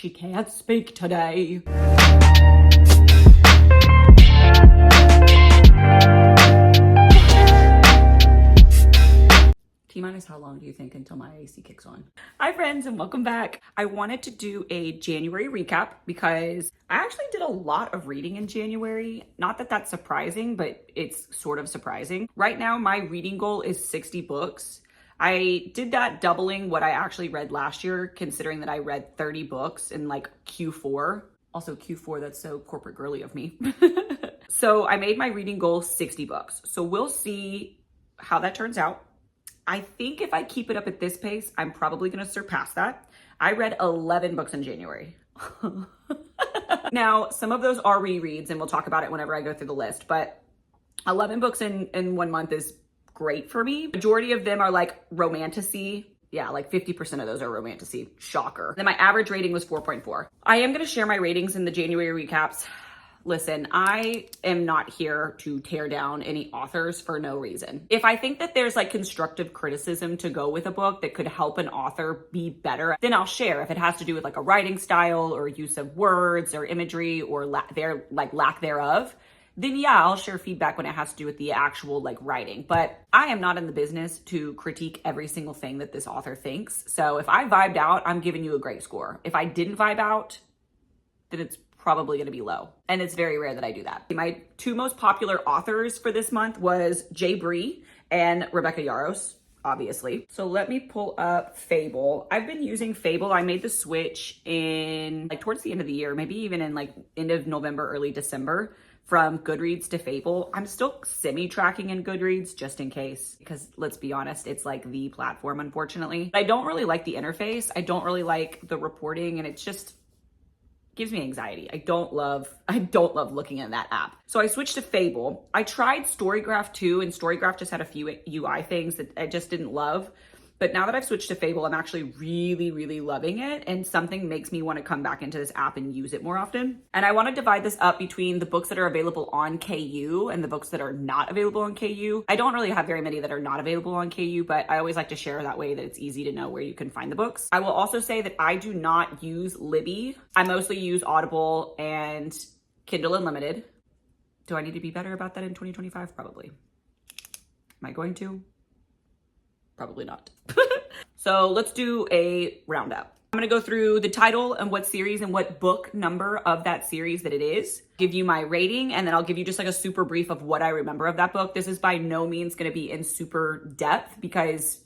She can't speak today. T-minus how long do you think until my AC kicks on? Hi friends and welcome back. I wanted to do a January recap because I actually did a lot of reading in January. Not that that's surprising, but it's sort of surprising. Right now, my reading goal is 60 books. I did that doubling what I actually read last year, considering that I read 30 books in like Q4. Also Q4, that's so corporate girly of me. So I made my reading goal 60 books. So we'll see how that turns out. I think if I keep it up at this pace, I'm probably gonna surpass that. I read 11 books in January. Now, some of those are rereads and we'll talk about it whenever I go through the list, but 11 books in 1 month is great for me. Majority of them are like romantasy. Yeah, like 50% of those are romantasy. Shocker. Then my average rating was 4.4. I am gonna share my ratings in the January recaps. Listen, I am not here to tear down any authors for no reason. If I think that there's like constructive criticism to go with a book that could help an author be better, then I'll share. If it has to do with like a writing style or use of words or imagery or lack thereof, then yeah, I'll share feedback when it has to do with the actual like writing. But I am not in the business to critique every single thing that this author thinks. So if I vibed out, I'm giving you a great score. If I didn't vibe out, then it's probably going to be low. And it's very rare that I do that. My two most popular authors for this month was Jay Bree and Rebecca Yarros, obviously. So let me pull up Fable. I've been using Fable. I made the switch in like towards the end of the year, maybe even in like end of November, early December, from Goodreads to Fable. I'm still semi-tracking in Goodreads just in case, because let's be honest, it's like the platform, unfortunately. I don't really like the interface. I don't really like the reporting, and it's just gives me anxiety. I don't love looking at that app. So I switched to Fable. I tried Storygraph too, and Storygraph just had a few UI things that I just didn't love. But now that I've switched to Fable, I'm actually really, really loving it. And something makes me want to come back into this app and use it more often. And I want to divide this up between the books that are available on KU and the books that are not available on KU. I don't really have very many that are not available on KU, but I always like to share that way that it's easy to know where you can find the books. I will also say that I do not use Libby. I mostly use Audible and Kindle Unlimited. Do I need to be better about that in 2025? Probably. Am I going to? Probably not. So let's do a roundup. I'm gonna go through the title and what series and what book number of that series that it is, give you my rating, and then I'll give you just like a super brief of what I remember of that book. This is by no means gonna be in super depth because,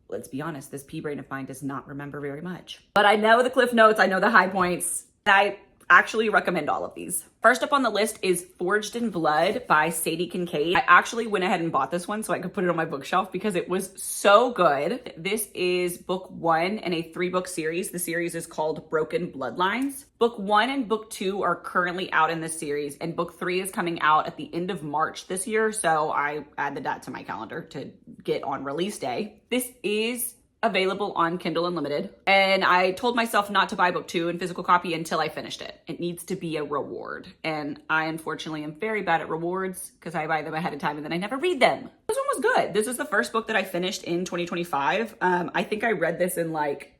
let's be honest, this pea brain of mine does not remember very much. But I know the cliff notes, I know the high points. I actually recommend all of these. First up on the list is Forged in Blood by Sadie Kincaid. I actually went ahead and bought this one so I could put it on my bookshelf because it was so good. This is book 1 in a 3-book series. The series is called Broken Bloodlines. Book 1 and book 2 are currently out in this series, and book 3 is coming out at the end of March this year, so I added that to my calendar to get on release day. This is available on Kindle Unlimited, and I told myself not to buy book 2 in physical copy until I finished it. It needs to be a reward, and I unfortunately am very bad at rewards because I buy them ahead of time and then I never read them. This one was good. This is the first book that I finished in 2025. I think I read this in like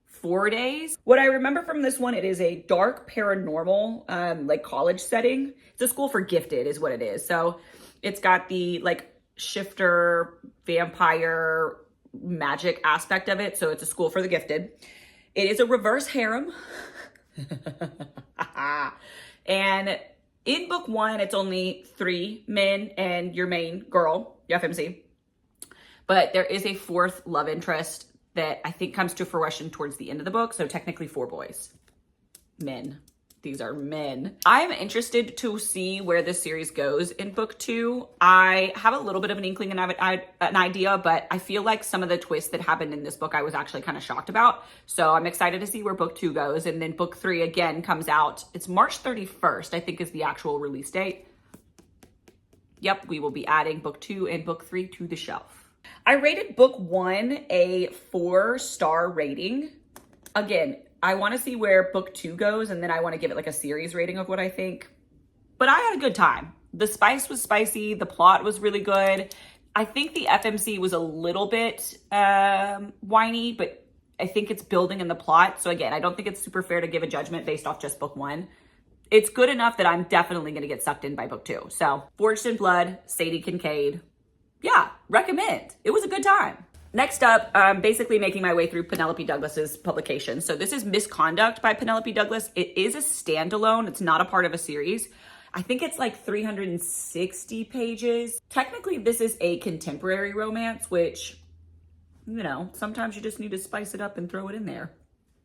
4 days. What I remember from this one, it is a dark paranormal like college setting. It's a school for gifted is what it is. So it's got the like shifter vampire magic aspect of it. So it's a school for the gifted. It is a reverse harem. And in book 1, it's only 3 men and your main girl, your FMC. But there is a 4th love interest that I think comes to fruition towards the end of the book. So technically 4 boys. Men. These are men. I'm interested to see where this series goes in book 2. I have a little bit of an inkling and an idea, but I feel like some of the twists that happened in this book I was actually kind of shocked about. So I'm excited to see where book 2 goes. And then book 3 again comes out. It's March 31st, I think is the actual release date. Yep, we will be adding book 2 and book 3 to the shelf. I rated book 1 a 4-star rating. Again, I want to see where book 2 goes, and then I want to give it like a series rating of what I think. But I had a good time. The spice was spicy. The plot was really good. I think the FMC was a little bit whiny, but I think it's building in the plot. So again, I don't think it's super fair to give a judgment based off just book 1. It's good enough that I'm definitely going to get sucked in by book 2. So Forged in Blood, Sadie Kincaid. Yeah, recommend. It was a good time. Next up, I'm basically making my way through Penelope Douglas's publication. So this is Misconduct by Penelope Douglas. It is a standalone. It's not a part of a series. I think it's like 360 pages. Technically, this is a contemporary romance, which, you know, sometimes you just need to spice it up and throw it in there.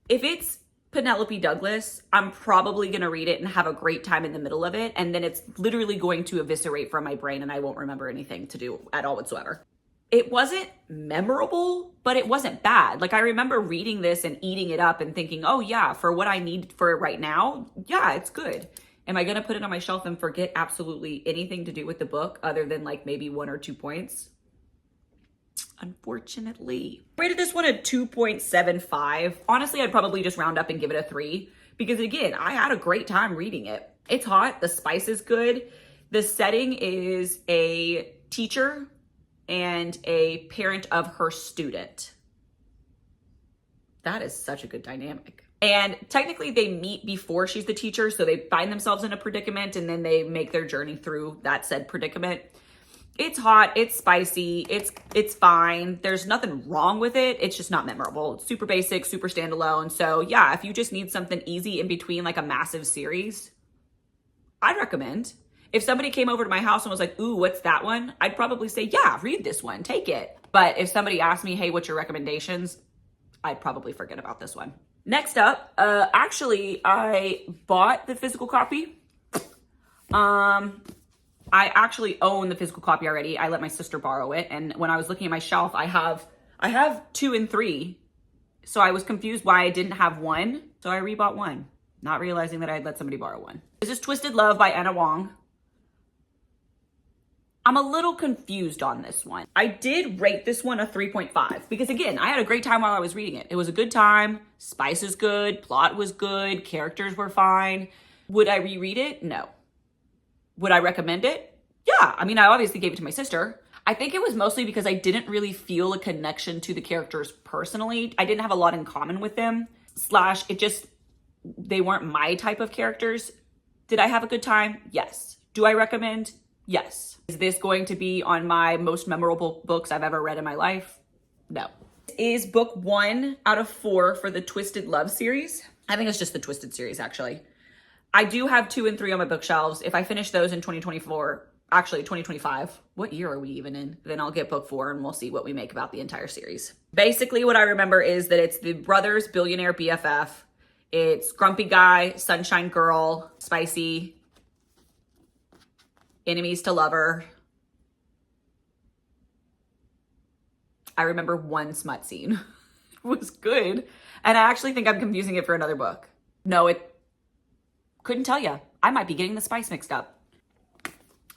If it's Penelope Douglas, I'm probably going to read it and have a great time in the middle of it. And then it's literally going to eviscerate from my brain and I won't remember anything to do at all whatsoever. It wasn't memorable, but it wasn't bad. Like I remember reading this and eating it up and thinking, oh yeah, for what I need for it right now, yeah, it's good. Am I going to put it on my shelf and forget absolutely anything to do with the book other than like maybe 1 or 2 points? Unfortunately. I rated this one a 2.75. Honestly, I'd probably just round up and give it a 3 because again, I had a great time reading it. It's hot. The spice is good. The setting is a teacher and a parent of her student. That is such a good dynamic. And technically they meet before she's the teacher. So they find themselves in a predicament and then they make their journey through that said predicament. It's hot, it's spicy, it's fine. There's nothing wrong with it. It's just not memorable. It's super basic, super standalone. So yeah, if you just need something easy in between like a massive series, I'd recommend. If somebody came over to my house and was like, ooh, what's that one? I'd probably say, yeah, read this one, take it. But if somebody asked me, hey, what's your recommendations? I'd probably forget about this one. Next up, actually, I bought the physical copy. I actually own the physical copy already. I let my sister borrow it. And when I was looking at my shelf, I have 2 and 3. So I was confused why I didn't have 1. So I rebought 1, not realizing that I'd let somebody borrow 1. This is Twisted Love by Anna Wong. I'm a little confused on this one. I did rate this one a 3.5 because again, I had a great time while I was reading it. It was a good time. Spice is good. Plot was good. Characters were fine. Would I reread it? No. Would I recommend it? Yeah. I mean, I obviously gave it to my sister. I think it was mostly because I didn't really feel a connection to the characters personally. I didn't have a lot in common with them. They weren't my type of characters. Did I have a good time? Yes. Do I recommend? Yes. Is this going to be on my most memorable books I've ever read in my life? No. This is book 1 out of 4 for the Twisted Love series. I think it's just the Twisted series, actually. I do have 2 and 3 on my bookshelves. If I finish those in 2025, what year are we even in? Then I'll get book 4 and we'll see what we make about the entire series. Basically, what I remember is that it's the brothers, billionaire BFF. It's grumpy guy, sunshine girl, spicy, enemies to lover. I remember one smut scene. It was good. And I actually think I'm confusing it for another book. No, couldn't tell you. I might be getting the spice mixed up.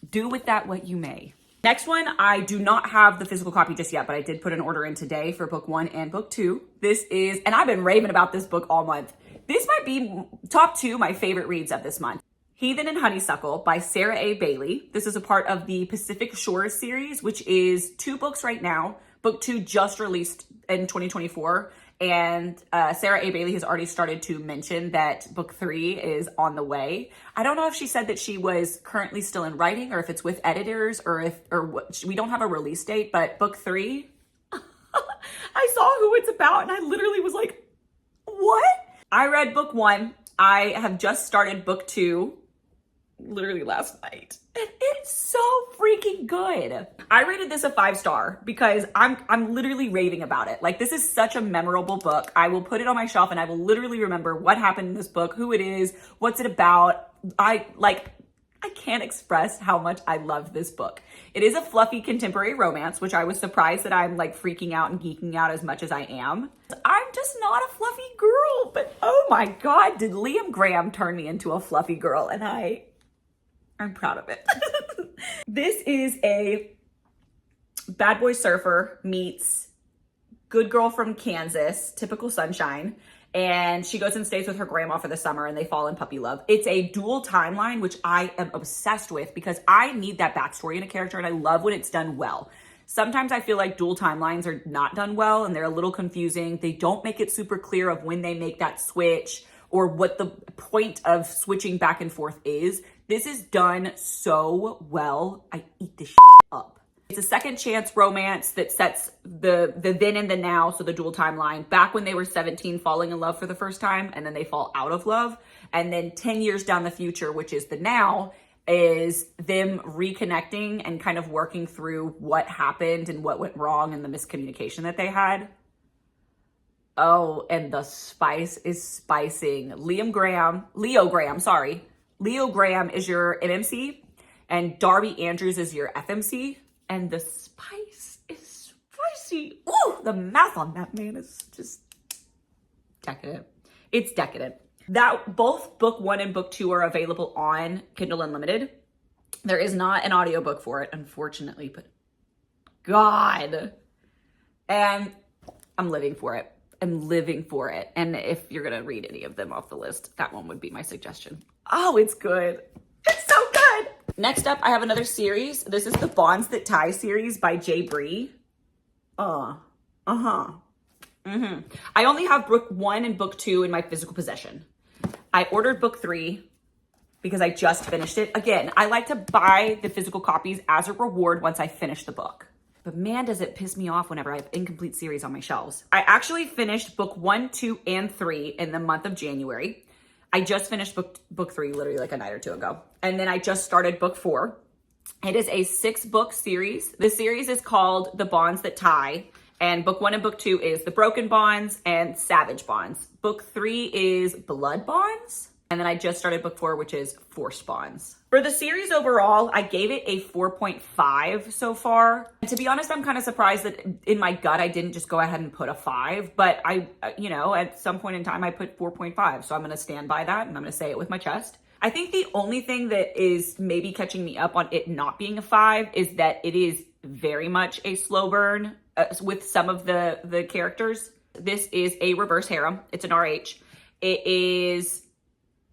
Do with that what you may. Next one, I do not have the physical copy just yet, but I did put an order in today for book 1 and book 2. This is, and I've been raving about this book all month. This might be top 2 my favorite reads of this month. Heathen and Honeysuckle by Sarah A. Bailey. This is a part of the Pacific Shores series, which is 2 books right now. Book 2 just released in 2024. And Sarah A. Bailey has already started to mention that book 3 is on the way. I don't know if she said that she was currently still in writing or if it's with editors or what. We don't have a release date, but book 3, I saw who it's about and I literally was like, what? I read book 1. I have just started book 2. Literally last night. And it's so freaking good. I rated this a 5-star because I'm literally raving about it. Like, this is such a memorable book. I will put it on my shelf and I will literally remember what happened in this book, who it is, what's it about. I can't express how much I love this book. It is a fluffy contemporary romance, which I was surprised that I'm like freaking out and geeking out as much as I am. I'm just not a fluffy girl, but oh my God, did Liam Graham turn me into a fluffy girl? And I'm proud of it. This is a bad boy surfer meets good girl from Kansas, typical sunshine. And she goes and stays with her grandma for the summer and they fall in puppy love. It's a dual timeline, which I am obsessed with because I need that backstory in a character and I love when it's done well. Sometimes I feel like dual timelines are not done well and they're a little confusing. They don't make it super clear of when they make that switch or what the point of switching back and forth is. This is done so well. I eat this shit up. It's a second chance romance that sets the then and the now, so the dual timeline, back when they were 17, falling in love for the first time, and then they fall out of love. And then 10 years down the future, which is the now, is them reconnecting and kind of working through what happened and what went wrong and the miscommunication that they had. Oh, and the spice is spicing. Leo Graham is your MMC and Darby Andrews is your FMC. And the spice is spicy. Ooh, the mouth on that man is just decadent. It's decadent. That both book 1 and book 2 are available on Kindle Unlimited. There is not an audiobook for it, unfortunately, but God. And I'm living for it. I'm living for it. And if you're going to read any of them off the list, that one would be my suggestion. Oh, it's good. It's so good. Next up, I have another series. This is the Bonds That Tie series by Jay Bree. I only have book 1 and book 2 in my physical possession. I ordered book 3 because I just finished it. Again, I like to buy the physical copies as a reward once I finish the book. But man, does it piss me off whenever I have incomplete series on my shelves. I actually finished book 1, 2, and 3 in the month of January. I just finished book 3 literally like a night or two ago. And then I just started book 4. It is a 6-book series. The series is called The Bonds That Tie. And book 1 and book 2 is The Broken Bonds and Savage Bonds. Book 3 is Blood Bonds. And then I just started book 4, which is Forced Bonds. For the series overall, I gave it a 4.5 so far. And to be honest, I'm kind of surprised that in my gut, I didn't just go ahead and put a 5. But at some point in time, I put 4.5. So I'm going to stand by that and I'm going to say it with my chest. I think the only thing that is maybe catching me up on it not being a 5 is that it is very much a slow burn with some of the characters. This is a reverse harem. It's an RH. It is...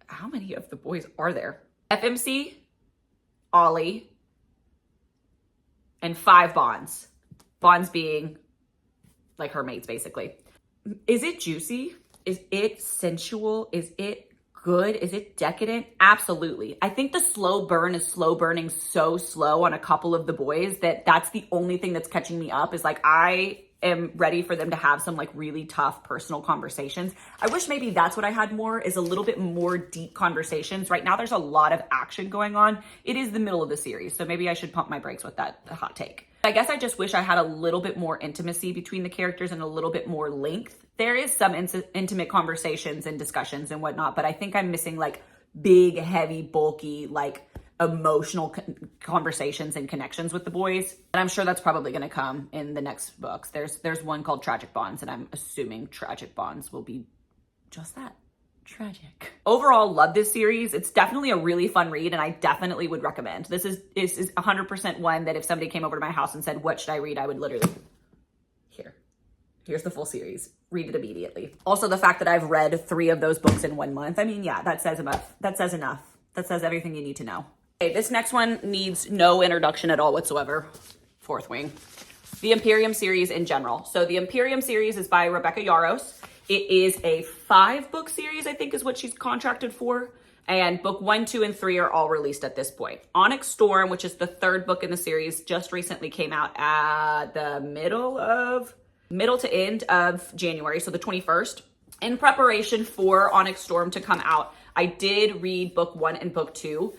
How many of the boys are there? FMC, Ollie, and 5 Bonds. Bonds being like her mates, basically. Is it juicy? Is it sensual? Is it good? Is it decadent? Absolutely. I think the slow burn is slow burning so slow on a couple of the boys that's the only thing that's catching me up is like I am ready for them to have some like really tough personal conversations. I wish maybe that's what I had more, is a little bit more deep conversations. Right now there's a lot of action going on. It is the middle of the series, so maybe I should pump my brakes with that hot take. I guess I just wish I had a little bit more intimacy between the characters and a little bit more length. There is some intimate conversations and discussions and whatnot, but I think I'm missing like big, heavy, bulky, like emotional conversations and connections with the boys. And I'm sure that's probably going to come in the next books. There's one called Tragic Bonds, and I'm assuming Tragic Bonds will be just that. Tragic. Overall, love this series. It's definitely a really fun read, and I definitely would recommend. This is 100% one that if somebody came over to my house and said, what should I read? I would literally, here's the full series. Read it immediately. Also, the fact that I've read 3 of those books in 1 month. I mean, yeah, that says enough. That says enough. That says everything you need to know. Okay, this next one needs no introduction at all whatsoever. Fourth Wing. The Imperium series in general. So the Imperium series is by Rebecca Yarros. It is a 5-book series, I think is what she's contracted for. And book 1, 2, and 3 are all released at this point. Onyx Storm, which is the 3rd book in the series, just recently came out at the middle to end of January, so the 21st. In preparation for Onyx Storm to come out, I did read book 1 and book 2.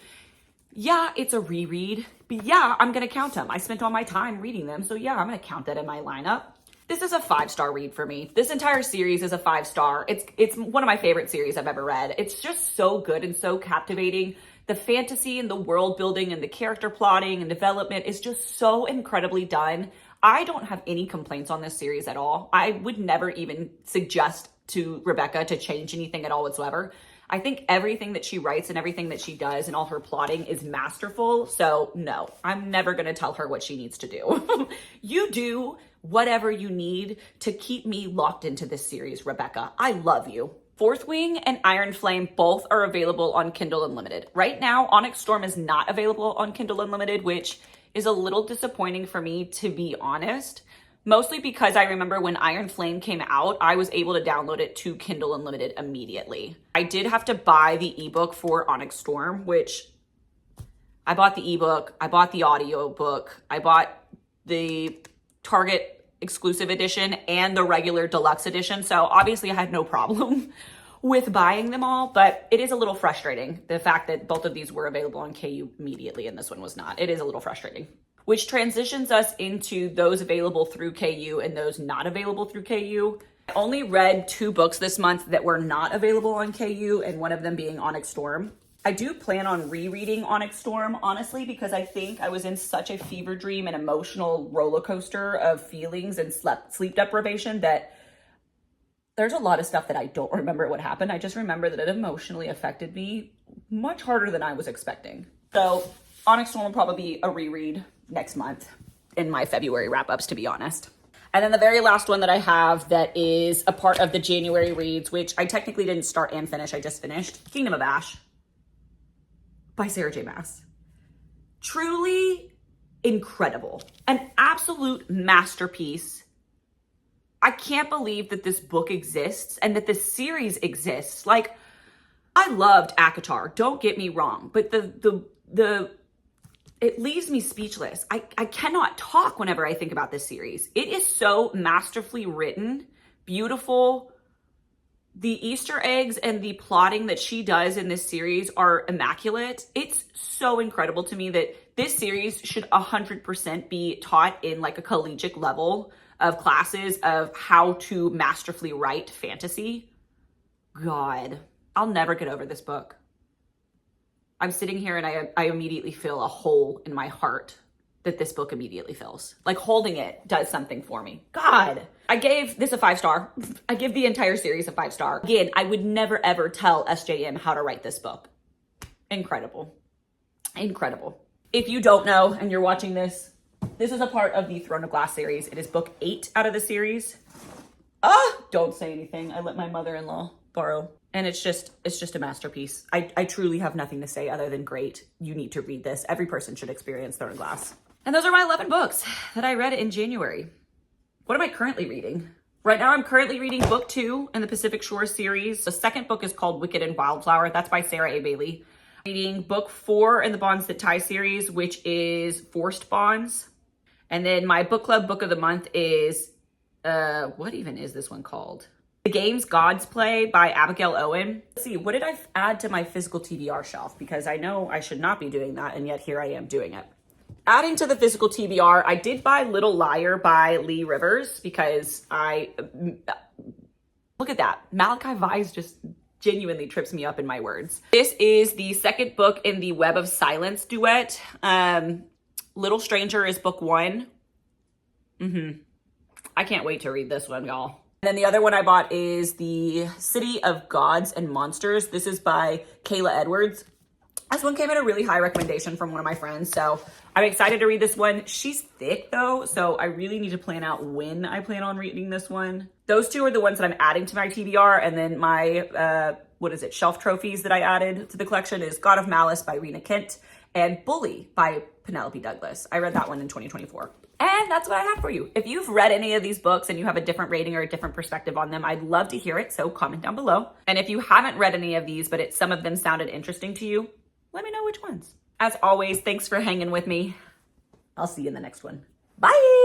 Yeah, it's a reread, but yeah, I'm going to count them. I spent all my time reading them, so yeah, I'm going to count that in my lineup. This is a 5-star read for me. This entire series is a 5-star. It's one of my favorite series I've ever read. It's just so good and so captivating. The fantasy and the world building and the character plotting and development is just so incredibly done. I don't have any complaints on this series at all. I would never even suggest to Rebecca to change anything at all whatsoever. I think everything that she writes and everything that she does and all her plotting is masterful. So no, I'm never going to tell her what she needs to do. You do whatever you need to keep me locked into this series, Rebecca. I love you. Fourth Wing and Iron Flame both are available on Kindle Unlimited. Right now, Onyx Storm is not available on Kindle Unlimited, which is a little disappointing for me, to be honest. Mostly because I remember when Iron Flame came out, I was able to download it to Kindle Unlimited immediately. I did have to buy the ebook for Onyx Storm, which I bought the ebook, I bought the audio book, I bought the Target exclusive edition and the regular deluxe edition. So obviously I had no problem with buying them all, but it is a little frustrating, the fact that both of these were available on KU immediately and this one was not. It is a little frustrating. Which transitions us into those available through KU and those not available through KU. I only read 2 books this month that were not available on KU, and one of them being Onyx Storm. I do plan on rereading Onyx Storm, honestly, because I think I was in such a fever dream and emotional roller coaster of feelings and sleep deprivation that there's a lot of stuff that I don't remember what happened. I just remember that it emotionally affected me much harder than I was expecting. So Onyx Storm will probably be a reread next month in my February wrap-ups, to be honest. And then the very last one that I have that is a part of the January reads, which I technically didn't start and finish, I just finished, Kingdom of Ash by Sarah J. Maas. Truly incredible. An absolute masterpiece. I can't believe that this book exists and that this series exists. Like, I loved ACOTAR, don't get me wrong, but it leaves me speechless. I cannot talk whenever I think about this series. It is so masterfully written, beautiful. The Easter eggs and the plotting that she does in this series are immaculate. It's so incredible to me that this series should 100% be taught in like a collegiate level of classes of how to masterfully write fantasy. God, I'll never get over this book. I'm sitting here and I immediately feel a hole in my heart that this book immediately fills. Like, holding it does something for me. God, I gave this a 5-star. I give the entire series a 5-star. Again, I would never ever tell SJM how to write this book. Incredible. Incredible. If you don't know and you're watching this, this is a part of the Throne of Glass series. It is book 8 out of the series. Don't say anything. I let my mother-in-law borrow. And it's just a masterpiece. I truly have nothing to say other than great. You need to read this. Every person should experience Throne of Glass. And those are my 11 books that I read in January. What am I currently reading? Right now I'm currently reading book 2 in the Pacific Shore series. The second book is called Wicked and Wildflower. That's by Sarah A. Bailey. I'm reading book 4 in the Bonds That Tie series, which is Forced Bonds. And then my book club book of the month is, what even is this one called? The Games Gods Play by Abigail Owen. Let's see, what did I add to my physical TBR shelf? Because I know I should not be doing that, and yet here I am doing it. Adding to the physical TBR, I did buy Little Liar by Lee Rivers because look at that. Malachi Vise just genuinely trips me up in my words. This is the second book in the Web of Silence duet. Little Stranger is book 1. I can't wait to read this one, y'all. And then the other one I bought is The City of Gods and Monsters. This is by Kayla Edwards. This one came at a really high recommendation from one of my friends, so I'm excited to read this one. She's thick though, so I really need to plan out when I plan on reading this one. Those two are the ones that I'm adding to my TBR, and then my, shelf trophies that I added to the collection is God of Malice by Rena Kent and Bully by Penelope Douglas. I read that one in 2024. And that's what I have for you. If you've read any of these books and you have a different rating or a different perspective on them, I'd love to hear it, so comment down below. And if you haven't read any of these, but some of them sounded interesting to you, let me know which ones. As always, thanks for hanging with me. I'll see you in the next one. Bye!